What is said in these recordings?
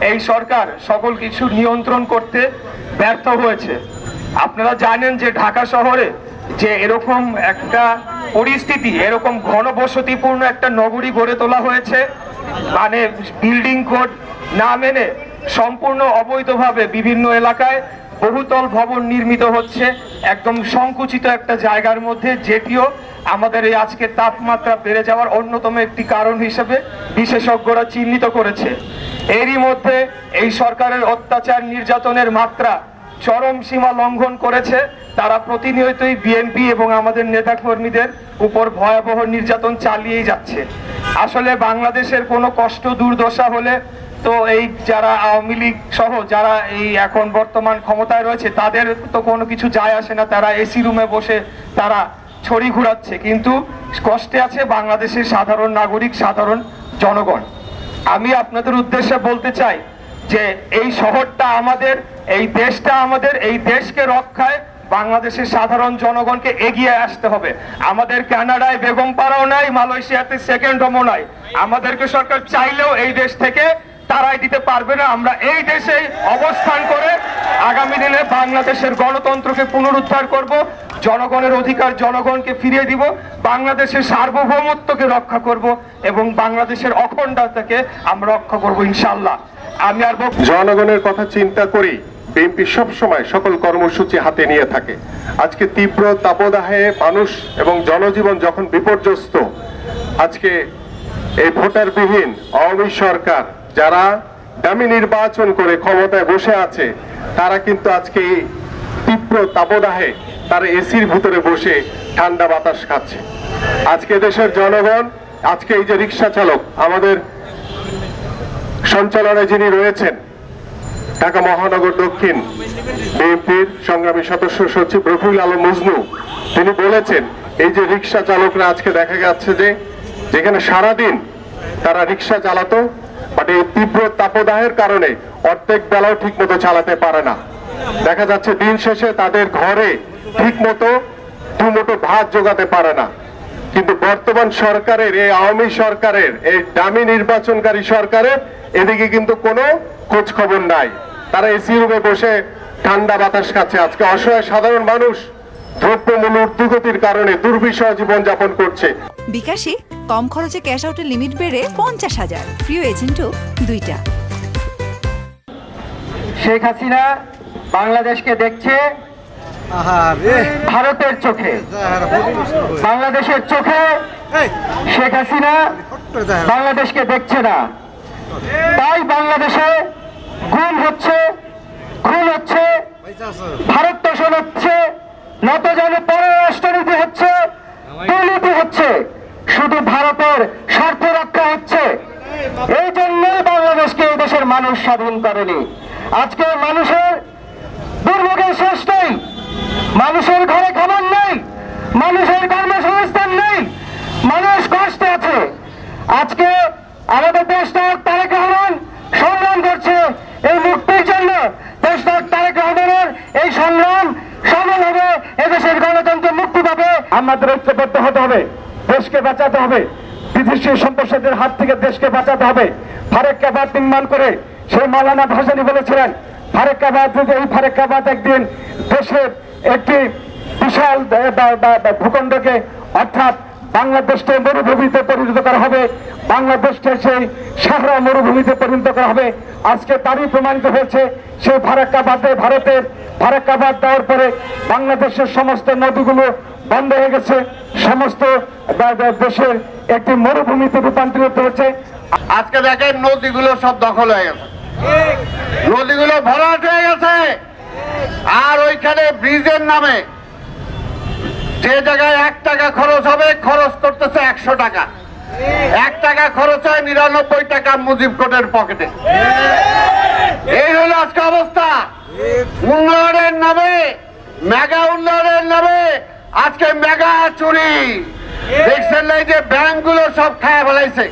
এই সরকার সকল কিছু নিয়ন্ত্রণ করতে ব্যর্থ হয়েছে। আপনারা জানেন যে ঢাকা শহরে যে এরকম একটা পরিস্থিতি, এরকম ঘনবসতিপূর্ণ একটা নগরী গড়ে তোলা হয়েছে, মানে বিল্ডিং কোড না মেনে সম্পূর্ণ অবৈধভাবে বিভিন্ন এলাকায় বহুতল ভবন নির্মিত হচ্ছে একদম সংকুচিত একটা জায়গার মধ্যে, যেটিও আমাদের এই আজকে তাপমাত্রা বেড়ে যাওয়ার অন্যতম একটি কারণ হিসেবে বিশেষজ্ঞরা চিহ্নিত করেছে। এরই মধ্যে এই সরকারের অত্যাচার নির্যাতনের মাত্রা চরম সীমা লঙ্ঘন করেছে। তারা প্রতিনিয়তই বিএনপি এবং আমাদের নেতাকর্মীদের উপর ভয়াবহ নির্যাতন চালিয়েই যাচ্ছে। আসলে বাংলাদেশের কোনো কষ্ট দুর্দশা হলে তো এই যারা আওয়ামী লীগ সহ যারা এই এখন বর্তমান ক্ষমতায় রয়েছে তাদের তো কোনো কিছু যায় আসে না, তারা এসি রুমে বসে তারা ছড়ি ঘুরাচ্ছে, কিন্তু কষ্টে আছে বাংলাদেশের সাধারণ নাগরিক, সাধারণ জনগণ। আমি আপনাদের উদ্দেশ্যে বলতে চাই যে এই শহরটা আমাদের, এই দেশটা আমাদের, এই দেশকে রক্ষায় বাংলাদেশের সাধারণ জনগণকে এগিয়ে আসতে হবে। আমাদের কানাডায় বেগমপাড়াও নাই, মালয়েশিয়াতে সেকেন্ড হোমও নাই। আমাদেরকে সরকার চাইলেও এই দেশ থেকে তারাই দিতে পারবে না। আমরা এই দেশে অবস্থান করে আগামী দিনে বাংলাদেশের গণতন্ত্রকে পুনরুদ্ধার করব, জনগণের অধিকার জনগণকে ফিরিয়ে দিব, বাংলাদেশের সার্বভৌমত্বকে রক্ষা করব এবং বাংলাদেশের অখণ্ডতাকে আমরা রক্ষা করব ইনশাআল্লাহ। আমি আর জনগণের কথা চিন্তা করি বিএনপি সবসময় সকল কর্মসূচি হাতে নিয়ে থাকে। আজকে তীব্র তাপদাহে মানুষ এবং জনজীবন যখন বিপর্যস্ত, আজকে এই ভোটারবিহীন আওয়ামী সরকার যারা দামি নির্বাচন করে ক্ষমতায় বসে আছে, তারা কিন্তু আজকে এই তীব্র তাপদাহে তারা এসির ভিতরে বসে ঠান্ডা বাতাস খাচ্ছে। আজকে দেশের জনগণ, আজকে এই যে রিক্সা চালক আমাদের সঞ্চালনে যিনি রয়েছেন ঢাকা মহানগর দক্ষিণ বিএনপির সংগ্রামী সদস্য সচিব রফিকুল আলম মজনু, তিনি বলেছেন এই যে রিক্সা চালকরা আজকে দেখা যাচ্ছে যে যেখানে সারাদিন তারা রিক্সা চালাতো, বাট এই তীব্র তাপদাহের কারণে অর্ধেক বেলাও ঠিক মতো চালাতে পারে না। দেখা যাচ্ছে দিন শেষে তাদের ঘরে ঠিক মতো দুমুঠো ভাত জোগাতে পারে না। কিন্তু বর্তমান সরকারের, এই আওয়ামী সরকারের, এই দামি নির্বাচনকারী সরকারের এদিকে কিন্তু কোনো খোঁজ খবর নাই। তারা এসি রুমে বসে ঠান্ডা বাতাস খাচ্ছে। আজকে অসহায় সাধারণ মানুষ দ্রব্যমূল্য ঊর্ধ্বগতির কারণে দুর্বিষহ জীবনযাপন করছে। বিকাশে কম খরচে ক্যাশ আউটের লিমিট বেড়ে 50,000, প্রিয় এজেন্টও 2টা। শেখ হাসিনা বাংলাদেশকে দেখছে ভারতের চোখে, বাংলাদেশের চোখে শেখ হাসিনা বাংলাদেশকে দেখছে না। তাই বাংলাদেশে গুম হচ্ছে, খুন হচ্ছে, ভারত তোষণ হচ্ছে, নতজানু পররাষ্ট্রনীতি হচ্ছে, দুর্নীতি হচ্ছে, শুধু ভারতের স্বার্থ রক্ষা হচ্ছে। এই জন্যই বাংলাদেশকে এই দেশের মানুষ স্বাধীন করেনি। আজকে মানুষের দুর্ভোগের শেষ নেই, মানুষের ঘরে খাবার নেই, মানুষের কর্মসংস্থান নেই, মানুষ কষ্টে আছে। আজকে আমাদের দেশনায়ক তারেক রহমান সংগ্রাম করছে এই মুক্তির জন্য। দেশনায়ক তারেক রহমানের এই সংগ্রাম সফল হবে, এদেশের গণতন্ত্র মুক্তি পাবে। আমাদের ঐক্যবদ্ধ হতে হবে, দেশকে বাঁচাতে হবে, বিদেশি সন্ত্রাসীদের হাত থেকে দেশকে বাঁচাতে হবে। ফারাক্কাবাদ নির্মাণ করে সেই মাওলানা ভাসানী বলেছিলেন, ফারাক্কাবাদ যদি, এই ফারাক্কাবাদ একদিন দেশের একটি বিশাল ভূখণ্ডকে, অর্থাৎ বাংলাদেশকে মরুভূমিতে পরিণত করা হবে, বাংলাদেশকে সেই সাহারা মরুভূমিতে পরিণত করা হবে। আজকে তারই প্রমাণিত হয়েছে। সেই ফারাক্কাবাদে, ভারতের ফারাক্কাবাদ দেওয়ার পরে বাংলাদেশের সমস্ত নদীগুলো বন্ধ হয়ে গেছে, সমস্ত দেশের একটি মরুভূমিতে রূপান্তরিত হয়েছে। আজকে দেখেন নদীগুলো সব দখল হয়ে গেছে, নদীগুলো ভরাট হয়ে গেছে। আর ওইখানে ব্রিজের নামে যে জায়গায় 1 টাকা খরচ হবে, খরচ করতেছে 100 টাকা। 1 টাকা খরচ হয় 99 টাকা মুজিব কোটের পকেটে। এই হলো আজকে অবস্থা। উন্নয়নের নামে, মেগা উন্নয়নের নামে আজকে মেগা চুরি দেখছেন না, যে ব্যাংকগুলো সব খায় ফেলাইছে,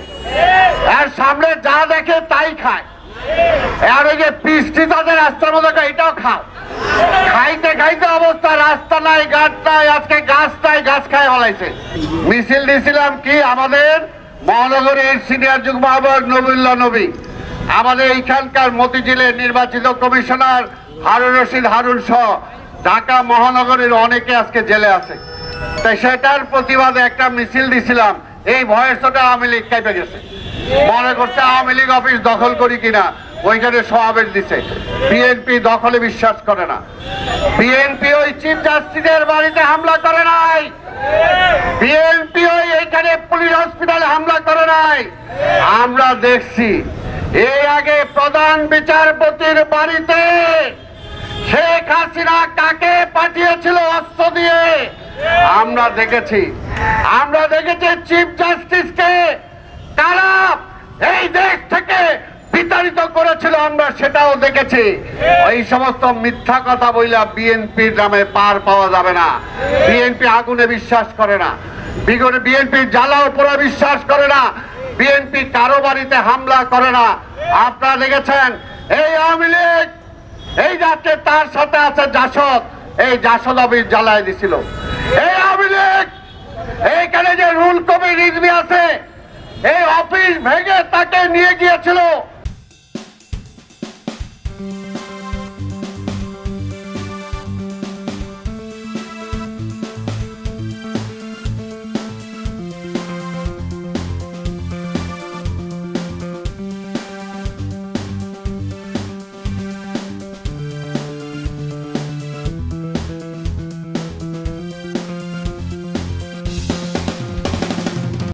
আর সামনে যা দেখে তাই খায়। আর ওই যে পিস্টি তাদের রাস্তার মধ্যে এটাও খাও, খাইতে খাইতে অবস্থা, রাস্তা নাই, ঘাট নাই, আজকে গাছ নাই, গাছ খায় ফেলাইছে। মিছিল দিয়েছিলাম কি আমাদের মহানগরীর সিনিয়র যুগ্ম আহ্বায়ক নবীউল্লাহ নবী, আমাদের এইখানকার মতিঝিলের নির্বাচিত কমিশনার হারুন রশিদ হারুন সহ ঢাকা মহানগরের অনেকে আজকে জেলে আছে। তাই সেটার প্রতিবাদে একটা মিছিল দিছিলাম, এই ভয়েসটা আওয়ামী লীগ কেঁপে গেছে, মনে করছে আওয়ামী লীগ অফিস দখল করি কিনা, ওইখানে সমাবেশ দিছে। বিএনপি দখলে বিশ্বাস করে না, বিএনপি ওই চিফ জাস্টিসের বাড়িতে হামলা করে নাই, বিএনপি ওই এইখানে পুলিশ হসপিটালে হামলা করে নাই। আমরা দেখছি এর আগে প্রধান বিচারপতির বাড়িতে শেখ হাসিনা কাকে পাঠিয়েছিল অস্ত্র দিয়ে আমরা দেখেছি। আমরা দেখেছি চিফ জাস্টিসকে কারা এই দেশ থেকে বিতাড়িত করেছিল, আমরা সেটাও দেখেছি। এই সমস্ত মিথ্যা কথা বইলা বিএনপির নামে পার পাওয়া যাবে না। বিএনপি আগুনে বিশ্বাস করে না, বিএনপি জ্বালা উপরে বিশ্বাস করে না, বিএনপি কারো বাড়িতে হামলা করে না। আপনারা দেখেছেন এই আওয়ামী লীগ এই যাচ্ছে তার সাথে আছে জাসদ, এই জাসদ অফিস জ্বালায় দিছিল। এই আওয়ামী লীগ এইখানে যে রুল কবি রিজভি আছে এই অফিস ভেঙে তাকে নিয়ে গিয়েছিল